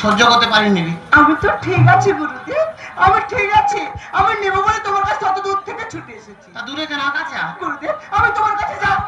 সহ্য করতে পারিনি। আমি তো ঠিক আছে গুরুদেব, আমি ঠিক আছে, আমি নেব বলে তোমার কাছে তত দূর থেকে ছুটে এসেছি। তা দূরে কেন কাছে গুরুদেব আমি তোমার কাছে যাব।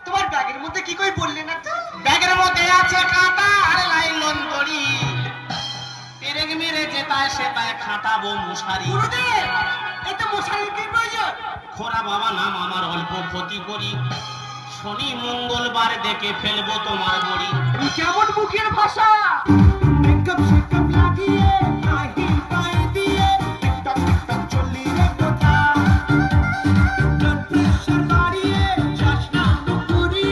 তোমার ব্যাগের মধ্যে কি কই বললে না তো? ব্যাগের মধ্যে আছে কাঁটা আর লাইলন দড়ি, পেরেক মেরে যেতায় সেটায় খাটাবো মশারি। গুরুদেব এই তো মশারির কি প্রয়োজন? খোরা বাবা নাম আমার অল্প ক্ষতি করি, শনি মঙ্গলবার দেখে ফেলবো তোমার বড়ি। কেমন মুখের ভাষা! একদম